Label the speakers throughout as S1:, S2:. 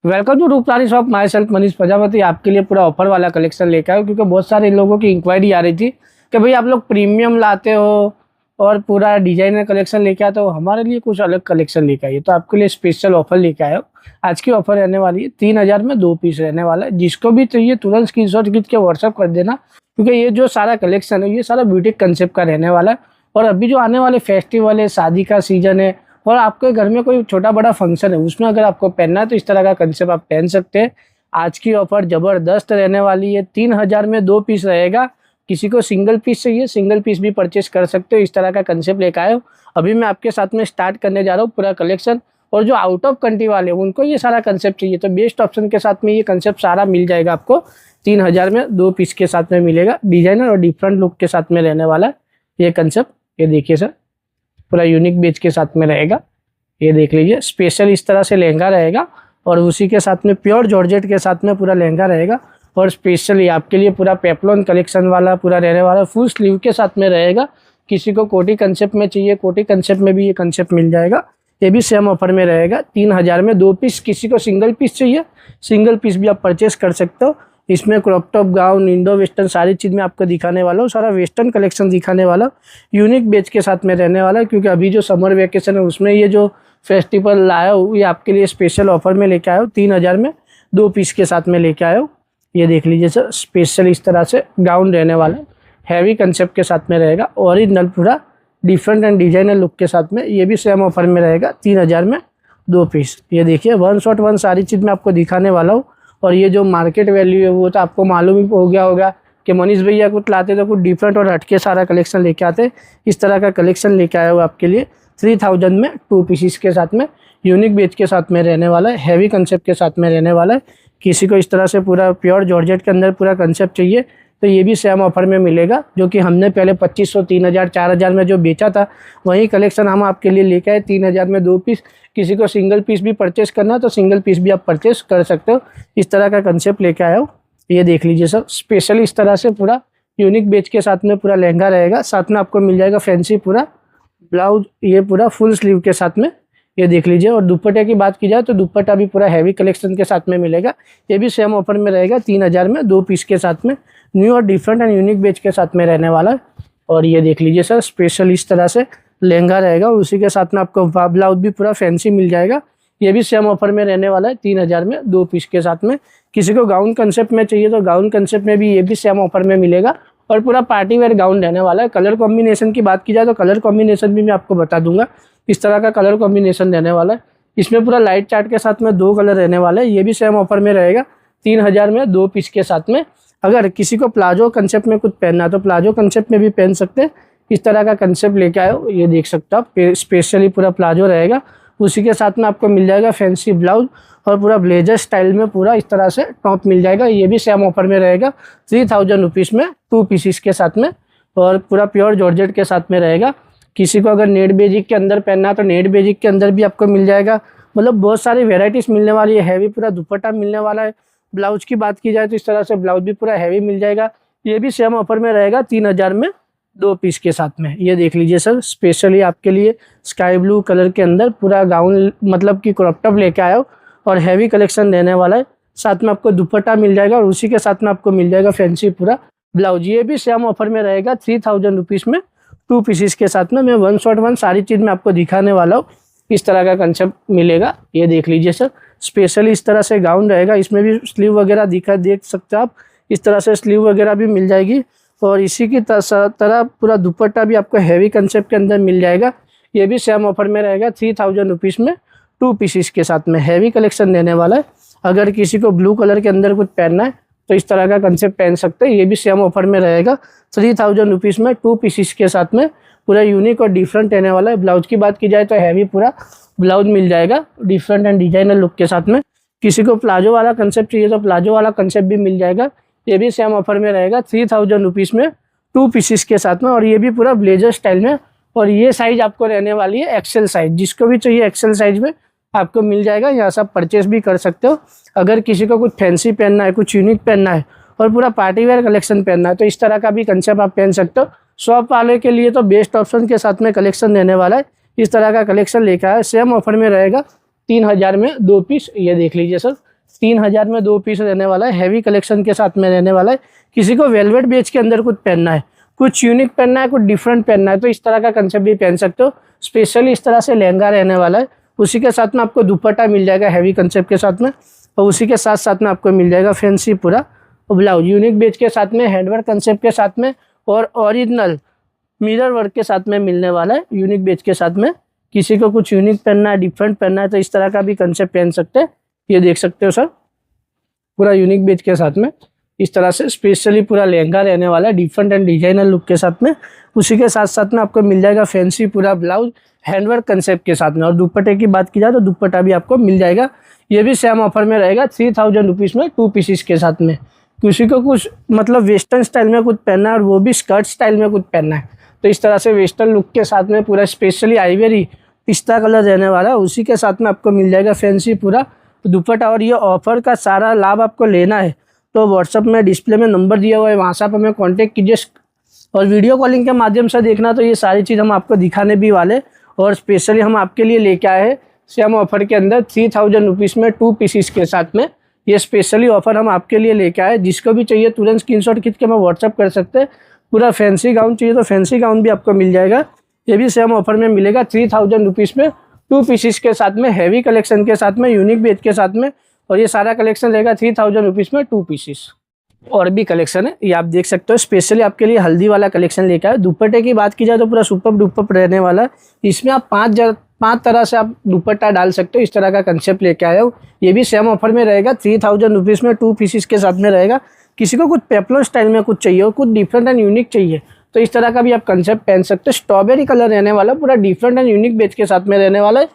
S1: Welcome to Ruplani shop. Myself Manish Prajapati आपके लिए पूरा ऑफर वाला कलेक्शन लेकर आया, क्योंकि बहुत सारे लोगों की इंक्वायरी आ रही थी कि भाई आप लोग प्रीमियम लाते हो और पूरा डिजाइनर कलेक्शन लेके आते हो, हमारे लिए कुछ अलग कलेक्शन लेके आइए। तो आपके लिए स्पेशल ऑफर लेके आए हो। आज की ऑफर रहने वाली है 3000 में 2 पीस रहने वाला है। जिसको भी चाहिए तुरंत स्क्रीनशॉट खींच के व्हाट्सअप कर देना, क्योंकि ये जो सारा कलेक्शन है ये सारा ब्यूटिक कंसेप्ट का रहने वाला है। और अभी जो आने वाले फेस्टिवल है, शादी का सीजन है और आपके घर में कोई छोटा बड़ा फंक्शन है, उसमें अगर आपको पहनना है तो इस तरह का कंसेप्ट आप पहन सकते हैं। आज की ऑफर जबरदस्त रहने वाली है। 3000 में 2 पीस रहेगा। किसी को सिंगल पीस चाहिए, सिंगल पीस भी परचेस कर सकते हो। इस तरह का कंसेप्ट लेकर आए हो। अभी मैं आपके साथ में स्टार्ट करने जा रहा हूँ पूरा कलेक्शन। और जो आउट ऑफ कंट्री वाले हैं उनको ये सारा कंसेप्ट चाहिए, तो बेस्ट ऑप्शन के साथ में ये कंसेप्ट सारा मिल जाएगा आपको। 3000 में 2 पीस के साथ में मिलेगा। डिजाइनर और डिफरेंट लुक के साथ में रहने वाला है ये कंसेप्ट। ये देखिए सर, पूरा यूनिक बेच के साथ में रहेगा। ये देख लीजिए, स्पेशल इस तरह से लहंगा रहेगा और उसी के साथ में प्योर जॉर्जेट के साथ में पूरा लहंगा रहेगा। और स्पेशली आपके लिए पूरा पेप्लॉन कलेक्शन वाला पूरा रहने वाला, फुल स्लीव के साथ में रहेगा। किसी को कोटी कंसेप्ट में चाहिए, कोटी कंसेप्ट में भी ये कंसेप्ट मिल जाएगा। ये भी सेम ऑफर में रहेगा। 3000 में 2 पीस। किसी को सिंगल पीस चाहिए, सिंगल पीस भी आप परचेस कर सकते हो। इसमें crop top, gown, Indo western सारी चीज़ में आपको दिखाने वाला हूँ। सारा वेस्टर्न कलेक्शन दिखाने वाला, यूनिक बेच के साथ में रहने वाला है। क्योंकि अभी जो समर वेकेशन है उसमें ये जो फेस्टिवल लाया हूँ ये आपके लिए स्पेशल ऑफर में लेके आया हूँ। 3000 में 2 पीस के साथ में लेके आया हूँ। ये देख लीजिए सर, स्पेशल इस तरह से गाउन रहने वाला है। हैवी कंसेप्ट के साथ में रहेगा। ओरिजिनल पूरा डिफरेंट एंड डिजाइनर लुक के साथ में ये भी सेम ऑफर में रहेगा। 3000 में 2 पीस। ये देखिए, 1 शॉट 1 सारी चीज़ मैं आपको दिखाने वाला हूँ। और ये जो मार्केट वैल्यू है वो तो आपको मालूम ही हो गया होगा कि मनीष भैया कुछ लाते तो कुछ डिफरेंट और हटके सारा कलेक्शन लेके आते। इस तरह का कलेक्शन लेके आया हुआ आपके लिए 3000 में 2 पीसीस के साथ में, यूनिक बेच के साथ में रहने वाला है। हैवी कंसेप्ट के साथ में रहने वाला है। किसी को इस तरह से पूरा प्योर जॉर्जेट के अंदर पूरा कंसेप्ट चाहिए तो ये भी सेम ऑफर में मिलेगा। जो कि हमने पहले 2500, 3000, 4000 में जो बेचा था वही कलेक्शन हम आपके लिए लेके आए। 3000 में 2 पीस। किसी को सिंगल पीस भी परचेस करना है तो सिंगल पीस भी आप परचेस कर सकते हो। इस तरह का कंसेप्ट लेके आया हो। ये देख लीजिए सर, स्पेशल इस तरह से पूरा यूनिक बेच के साथ में पूरा लहंगा रहेगा। साथ में आपको मिल जाएगा फैंसी पूरा ब्लाउज, ये पूरा फुल स्लीव के साथ में। ये देख लीजिए। और दुपट्टे की बात की जाए तो दुपट्टा भी पूरा हैवी कलेक्शन के साथ में मिलेगा। ये भी सेम ऑफर में रहेगा। 3000 में 2 पीस के साथ में, न्यू और डिफरेंट एंड यूनिक बेच के साथ में रहने वाला है। और ये देख लीजिए सर, स्पेशल इस तरह से लहंगा रहेगा और उसी के साथ में आपको ब्लाउज भी पूरा फैंसी मिल जाएगा। ये भी सेम ऑफर में रहने वाला है। 3000 में 2 पीस के साथ में। किसी को गाउन कंसेप्ट में चाहिए तो गाउन कंसेप्ट में भी ये भी सेम ऑफर में मिलेगा। और पूरा पार्टी वेयर गाउन रहने वाला है। कलर कॉम्बिनेशन की बात की जाए तो कलर कॉम्बिनेशन भी मैं आपको बता दूंगा। इस तरह का कलर कॉम्बिनेशन रहने वाला है। इसमें पूरा लाइट चार्ट के साथ में 2 कलर रहने वाला है। ये भी सेम ऑफर में रहेगा। 3000 में 2 पीस के साथ में। अगर किसी को प्लाजो कंसेप्ट में कुछ पहनना है तो प्लाजो कंसेप्ट में भी पहन सकते हैं। इस तरह का कंसेप्ट लेके आए हो। ये देख सकते हो आप, स्पेशली पूरा प्लाजो रहेगा। उसी के साथ में आपको मिल जाएगा फैंसी ब्लाउज और पूरा ब्लेजर स्टाइल में पूरा इस तरह से टॉप मिल जाएगा। ये भी सेम ऑफर में रहेगा। 3000 रुपीज़ में 2 पीसीस के साथ में और पूरा प्योर जॉर्जेट के साथ में रहेगा। किसी को अगर नेट बेजिक के अंदर पहनना है तो नेट बेजिक के अंदर भी आपको मिल जाएगा। मतलब बहुत सारी वेराइटीज़ मिलने वाली है। हैवी पूरा दुपट्टा मिलने वाला है। ब्लाउज की बात की जाए तो इस तरह से ब्लाउज भी पूरा हैवी मिल जाएगा। ये भी सेम ऑफर में रहेगा। 3000 में 2 पीस के साथ में। ये देख लीजिए सर, स्पेशली आपके लिए स्काई ब्लू कलर के अंदर पूरा गाउन, मतलब कि क्रॉप टॉप लेके आया हो और हैवी कलेक्शन रहने वाला है। साथ में आपको दुपट्टा मिल जाएगा और उसी के साथ में आपको मिल जाएगा फैंसी पूरा ब्लाउज। ये भी सेम ऑफर में रहेगा। 3000 रुपीज़ में 2 पीसीस के साथ में। मैं 1 शॉट 1 सारी चीज़ में आपको दिखाने वाला हूँ। इस तरह का कंसेप्ट मिलेगा। ये देख लीजिए सर, स्पेशली इस तरह से गाउन रहेगा। इसमें भी स्लीव वगैरह देख सकते हो आप। इस तरह से स्लीव वगैरह भी मिल जाएगी। और इसी की तरह पूरा दुपट्टा भी आपको हैवी कंसेप्ट के अंदर मिल जाएगा। ये भी सेम ऑफर में रहेगा। 3000 रुपीज़ में 2 पीसीस के साथ में हैवी कलेक्शन देने वाला है। अगर किसी को ब्लू कलर के अंदर कुछ पहनना है तो इस तरह का कंसेप्ट पहन सकते हैं। ये भी सेम ऑफर में रहेगा। 3000 रुपीज़ में 2 पीसीस के साथ में पूरा यूनिक और डिफरेंट रहने वाला है। ब्लाउज की बात की जाए तो हैवी पूरा ब्लाउज मिल जाएगा डिफरेंट एंड डिजाइनर लुक के साथ में। किसी को प्लाजो वाला कंसेप्ट चाहिए तो प्लाजो वाला कंसेप्ट भी मिल जाएगा। ये भी सेम ऑफर में रहेगा। 3000 रुपीज़ में 2 पीसीस के साथ में। और ये भी पूरा ब्लेजर स्टाइल में। और ये साइज आपको रहने वाली है एक्सेल साइज। जिसको भी चाहिए एक्सेल साइज में आपको मिल जाएगा। यहाँ से आप परचेस भी कर सकते हो। अगर किसी को कुछ फैंसी पहनना है, कुछ यूनिक पहनना है और पूरा पार्टी वेयर कलेक्शन पहनना है तो इस तरह का भी कंसेप्ट आप पहन सकते हो। शॉप वाले के लिए तो बेस्ट ऑप्शन के साथ में कलेक्शन देने वाला है। इस तरह का कलेक्शन लेकर आया। सेम ऑफर में रहेगा। 3000 में 2 पीस। ये देख लीजिए सर, 3000 में 2 पीस रहने वाला है, हैवी कलेक्शन के साथ में रहने वाला है। किसी को वेलवेट बेच के अंदर कुछ पहनना है, कुछ यूनिक पहनना है, कुछ डिफरेंट पहनना है, तो इस तरह का कंसेप्ट भी पहन सकते हो। स्पेशली इस तरह से लहंगा रहने वाला है, उसी के साथ में आपको दुपट्टा मिल जाएगा हैवी कंसेप्ट के साथ में, और उसी के साथ साथ में आपको मिल जाएगा फैंसी पूरा ब्लाउज यूनिक बेच के साथ में, हैंडवर्क कंसेप्ट के साथ में, और ओरिजिनल मिरर वर्क के साथ में मिलने वाला है यूनिक बेच के साथ में। किसी को कुछ यूनिक पहनना है, डिफरेंट पहनना है, तो इस तरह का भी कंसेप्ट पहन सकते हैं। ये देख सकते हो सर, पूरा यूनिक बेच के साथ में इस तरह से स्पेशली पूरा लहंगा रहने वाला है डिफरेंट एंड डिजाइनर लुक के साथ में। उसी के साथ साथ में आपको मिल जाएगा फैंसी पूरा ब्लाउज हैंडवर्क कंसेप्ट के साथ में। और दुपट्टे की बात की जाए तो दुपट्टा भी आपको मिल जाएगा, ये भी सेम ऑफर में रहेगा 3000 रुपीज़ में 2 पीसेस के साथ में। किसी को कुछ मतलब वेस्टर्न स्टाइल में कुछ पहनना है और वो भी स्कर्ट स्टाइल में कुछ पहनना है, तो इस तरह से वेस्टर्न लुक के साथ में पूरा स्पेशली आइवरी पिस्ता कलर रहने वाला है, उसी के साथ में आपको मिल जाएगा फैंसी पूरा दुपट्टा। और ये ऑफर का सारा लाभ आपको लेना है तो व्हाट्सअप में डिस्प्ले में नंबर दिया हुआ है, वहाँ से आप हमें कॉन्टेक्ट कीजिए। और वीडियो कॉलिंग के माध्यम से देखना तो ये सारी चीज़ हम आपको दिखाने भी वाले, और स्पेशली हम आपके लिए लेके आए हैं सेम ऑफर के अंदर 3000 रुपीज़ में 2 पीसेस के साथ में। ये स्पेशली ऑफर हम आपके लिए लेके आए, जिसको भी चाहिए तुरंत स्क्रीनशॉट खींच के हमें व्हाट्सअप कर सकते हैं। पूरा फैंसी गाउन चाहिए तो फैंसी गाउन भी आपको मिल जाएगा, ये भी सेम ऑफर में मिलेगा 3000 रुपीज़ में 2 पीसेस के साथ में, हैवी कलेक्शन के साथ में, यूनिक बेच के साथ में। और ये सारा कलेक्शन रहेगा 3000 रुपीज़ में 2 पीसेस। और भी कलेक्शन है, ये आप देख सकते हो, स्पेशली आपके लिए हल्दी वाला कलेक्शन लेकर आए। दुपट्टे की बात की जाए तो पूरा सुपर डुपर रहने वाला है, इसमें आप 5 तरह से आप दुपट्टा डाल सकते हो, इस तरह का कंसेप्ट लेके आए हो। ये भी सेम ऑफर में रहेगा 3000 रुपीज़ में 2 पीसेस के साथ में रहेगा। किसी को कुछ पेप्लम स्टाइल में कुछ चाहिए हो, कुछ डिफरेंट एंड यूनिक चाहिए, तो इस तरह का भी आप कंसेप्ट पहन सकते हो। स्ट्रॉबेरी कलर रहने वाला, पूरा डिफरेंट एंड यूनिक बेच के साथ में रहने वाला है।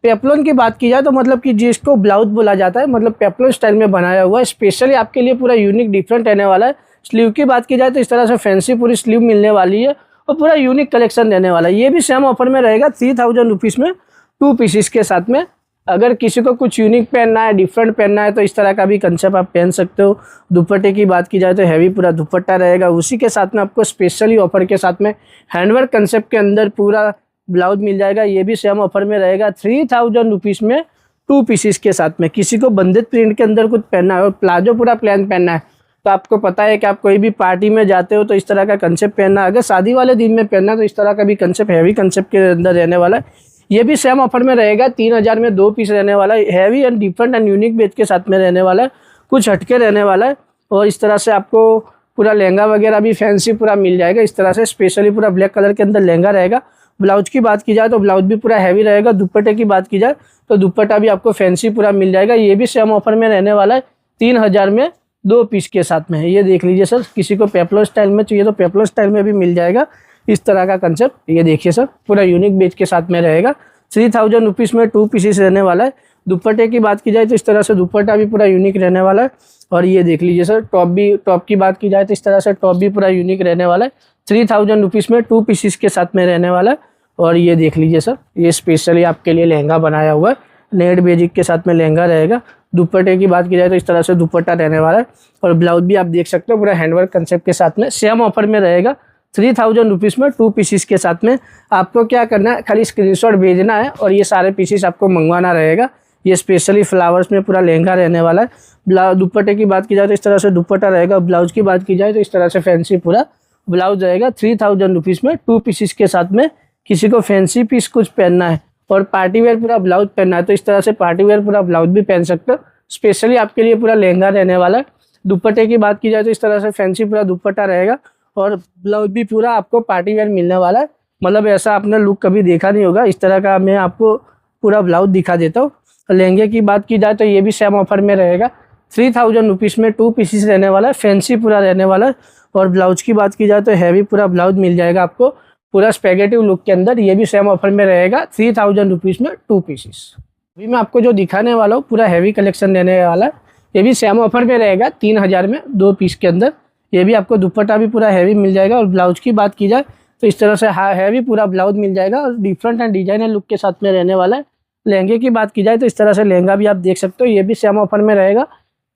S1: पेप्लम की बात की जाए तो मतलब कि जिसको ब्लाउज बोला जाता है, मतलब पेप्लम स्टाइल में बनाया हुआ है, स्पेशली आपके लिए पूरा यूनिक डिफरेंट रहने वाला है। स्लीव की बात की जाए तो इस तरह से फैंसी पूरी स्लीव मिलने वाली है, और पूरा यूनिक कलेक्शन रहने वाला है। ये भी सेम ऑफर में रहेगा 3000 रुपीज़ में 2 पीसेस के साथ में। अगर किसी को कुछ यूनिक पहनना है, डिफरेंट पहनना है, तो इस तरह का भी कंसेप्ट आप पहन सकते हो। दुपट्टे की बात की जाए तो हैवी पूरा दुपट्टा रहेगा, उसी के साथ में आपको स्पेशली ऑफर के साथ में हैंडवर्क कंसेप्ट के अंदर पूरा ब्लाउज मिल जाएगा। ये भी सेम ऑफर में रहेगा 3000 रुपीज़ में 2 पीसेस के साथ में। किसी को बंदित प्रिंट के अंदर कुछ पहनना है और प्लाजो पूरा प्लान पहनना है, तो आपको पता है कि आप कोई भी पार्टी में जाते हो तो इस तरह का कंसेप्ट पहनना है। अगर शादी वाले दिन में पहनना है तो इस तरह का भी कंसेप्ट हैवी कंसेप्ट के अंदर रहने वाला है। ये भी सेम ऑफर में रहेगा 3000 में 2 पीस रहने वाला है, heavy and different and unique बेच के साथ में रहने वाला है, कुछ हटके रहने वाला है। और इस तरह से आपको पूरा लहंगा वगैरह भी फैंसी पूरा मिल जाएगा, इस तरह से स्पेशली पूरा ब्लैक कलर के अंदर लहंगा रहेगा। ब्लाउज की बात की जाए तो ब्लाउज भी पूरा हैवी रहेगा। दुपट्टे की बात की जाए तो दुपट्टा भी आपको फैंसी पूरा मिल जाएगा। ये भी सेम ऑफर में रहने वाला है 3000 में 2 पीस के साथ में। ये देख लीजिए सर, किसी को पेप्लम स्टाइल में चाहिए तो पेप्लम स्टाइल में भी मिल जाएगा, इस तरह का कंसेप्ट। ये देखिए सर, पूरा यूनिक बेच के साथ में रहेगा 3000 रुपीज़ में 2 पीसेस रहने वाला है। दुपट्टे की बात की जाए तो इस तरह से दुपट्टा भी पूरा यूनिक रहने वाला है। और ये देख लीजिए सर, टॉप की बात की जाए तो इस तरह से टॉप भी पूरा यूनिक रहने वाला है, 3000 रुपीज़ में 2 पीसेस के साथ में रहने वाला है। और ये देख लीजिए सर, ये स्पेशली आपके लिए लहंगा बनाया हुआ है, नेट बेजिक के साथ में लहंगा रहेगा। दुपट्टे की बात की जाए तो इस तरह से दुपट्टा रहने वाला है, और ब्लाउज भी आप देख सकते हो पूरा हैंडवर्क कंसेप्ट के साथ में। सेम ऑफर में रहेगा 3000 रुपीज़ में 2 पीसेस के साथ में। आपको क्या करना है, खाली स्क्रीनशॉट भेजना है और ये सारे पीसेस आपको मंगवाना रहेगा। ये स्पेशली फ्लावर्स में पूरा लहंगा रहने वाला है। दुपट्टे की बात की जाए तो इस तरह से दुपट्टा रहेगा। ब्लाउज की बात की जाए तो इस तरह से फैंसी पूरा ब्लाउज रहेगा 3000 रुपीज़ में 2 पीसेस के साथ में। किसी को फैंसी पीस कुछ पहनना है और पार्टी वेयर पूरा ब्लाउज पहनना है तो इस तरह से पार्टी वेयर पूरा ब्लाउज भी पहन सकते हो। स्पेशली आपके लिए पूरा लहंगा रहने वाला है। दुपट्टे की बात की जाए तो इस तरह से फैंसी पूरा दुपट्टा रहेगा, और ब्लाउज भी पूरा आपको पार्टी वेयर मिलने वाला है। मतलब ऐसा आपने लुक कभी देखा नहीं होगा, इस तरह का मैं आपको पूरा ब्लाउज दिखा देता हूँ। लहंगे की बात की जाए तो ये भी सेम ऑफर में रहेगा 3000 रुपीज़ में 2 पीसेस रहने वाला है, फैंसी पूरा रहने वाला है। और ब्लाउज की बात की जाए तो हैवी पूरा ब्लाउज मिल जाएगा आपको पूरा स्पेगेटिव लुक के अंदर। ये भी सेम ऑफर में रहेगा 3000 रुपीज़ में 2 पीसेस। अभी मैं आपको जो दिखाने वाला हूँ पूरा हैवी कलेक्शन रहने वाला है, ये भी सेम ऑफर में रहेगा 3000 में 2 पीस के अंदर। ये भी आपको दुपट्टा भी पूरा हैवी मिल जाएगा। और ब्लाउज की बात की जाए तो इस तरह से हैवी पूरा ब्लाउज मिल जाएगा और डिफरेंट एंड डिजाइनर लुक के साथ में रहने वाला है। लहंगे की बात की जाए तो इस तरह से लहंगा भी आप देख सकते हो, ये भी सेम ऑफर में रहेगा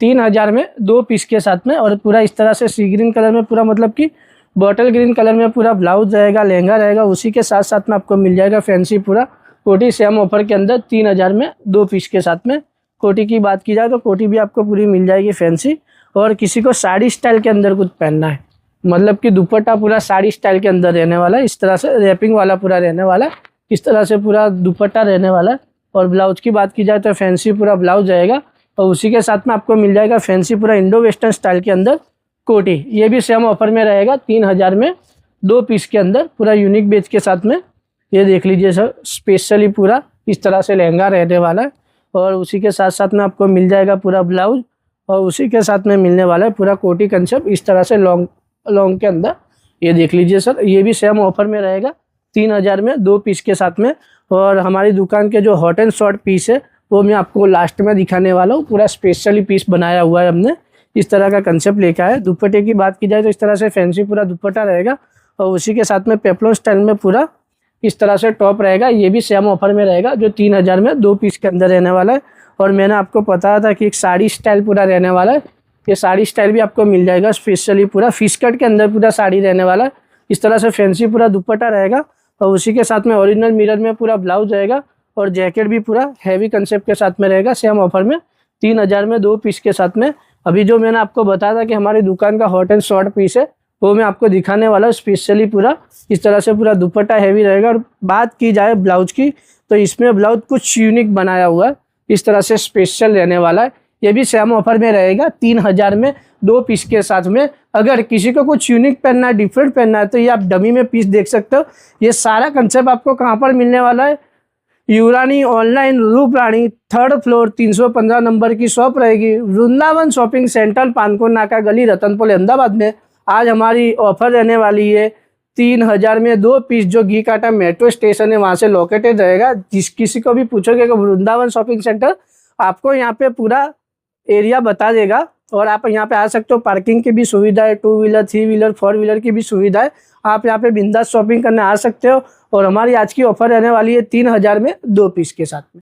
S1: 3000 में 2 पीस के साथ में। और पूरा इस तरह से सी ग्रीन कलर में पूरा मतलब कि बॉटल ग्रीन कलर में पूरा ब्लाउज रहेगा, लहंगा रहेगा। उसी के साथ साथ में आपको मिल जाएगा फैंसी पूरा कोटी सेम ऑफर के अंदर 3000 में 2 पीस के साथ में। कोटी की बात की जाए तो कोटी भी आपको पूरी मिल जाएगी फैंसी। और किसी को साड़ी स्टाइल के अंदर कुछ पहनना है, मतलब कि दुपट्टा पूरा साड़ी स्टाइल के अंदर रहने वाला है, इस तरह से रैपिंग वाला पूरा रहने वाला है, इस तरह से पूरा दुपट्टा रहने वाला है। और ब्लाउज की बात की जाए तो फैंसी पूरा ब्लाउज जाएगा और उसी के साथ में आपको मिल जाएगा फैंसी पूरा इंडो वेस्टर्न स्टाइल के अंदर कोटी। ये भी सेम ऑफर में रहेगा 3000 में 2 पीस के अंदर पूरा यूनिक बेच के साथ में। ये देख लीजिए सर, स्पेशली पूरा इस तरह से लहंगा रहने वाला है और उसी के साथ साथ में आपको मिल जाएगा पूरा ब्लाउज और उसी के साथ में मिलने वाला है पूरा कोटी कंसेप्ट इस तरह से लॉन्ग के अंदर। ये देख लीजिए सर, ये भी सेम ऑफर में रहेगा 3000 में 2 पीस के साथ में। और हमारी दुकान के जो हॉट एंड शॉर्ट पीस है वो मैं आपको लास्ट में दिखाने वाला हूँ। पूरा स्पेशली पीस बनाया हुआ है हमने, इस तरह का कंसेप्ट लेकर आया। दुपट्टे की बात की जाए तो इस तरह से फैंसी पूरा दुपट्टा रहेगा और उसी के साथ में पेप्लम स्टाइल में पूरा इस तरह से टॉप रहेगा। ये भी सेम ऑफर में रहेगा जो 3000 में 2 पीस के अंदर रहने वाला है। और मैंने आपको बताया था कि एक साड़ी स्टाइल पूरा रहने वाला है, ये साड़ी स्टाइल भी आपको मिल जाएगा स्पेशली पूरा फिश कट के अंदर पूरा साड़ी रहने वाला है। इस तरह से फैंसी पूरा दुपट्टा रहेगा और उसी के साथ में ओरिजिनल मिरर में पूरा ब्लाउज रहेगा और जैकेट भी पूरा हैवी कंसेप्ट के साथ में रहेगा सेम ऑफर में 3000 में 2 पीस के साथ में। अभी जो मैंने आपको बताया था कि हमारी दुकान का हॉट एंड शॉर्ट पीस है वो मैं आपको दिखाने वाला हूँ स्पेशली पूरा इस तरह से पूरा दुपट्टा हैवी रहेगा। और बात की जाए ब्लाउज की तो इसमें ब्लाउज कुछ यूनिक बनाया हुआ है, इस तरह से स्पेशल रहने वाला है। ये भी सेम ऑफर में रहेगा 3000 में 2 पीस के साथ में। अगर किसी को कुछ यूनिक पहनना है, डिफरेंट पहनना है तो ये आप डमी में पीस देख सकते हो। ये सारा कंसेप्ट आपको कहाँ पर मिलने वाला है, युवरानी ऑनलाइन रूप रानी 3rd फ्लोर 315 नंबर की शॉप रहेगी, वृंदावन शॉपिंग सेंटर पानकोर नाका गली रतनपुर अहमदाबाद में। आज हमारी ऑफर रहने वाली है 3000 में 2 पीस, जो घी काटा मेट्रो स्टेशन है वहाँ से लोकेटेड रहेगा। जिस किसी को भी पूछोगे कि वृंदावन शॉपिंग सेंटर, आपको यहाँ पे पूरा एरिया बता देगा और आप यहाँ पे आ सकते हो। पार्किंग की भी सुविधा है, 2 व्हीलर 3 व्हीलर 4 व्हीलर की भी सुविधा है। आप यहाँ पे बिंदास शॉपिंग करने आ सकते हो। और हमारी आज की ऑफर रहने वाली है 3000 में 2 पीस के साथ में।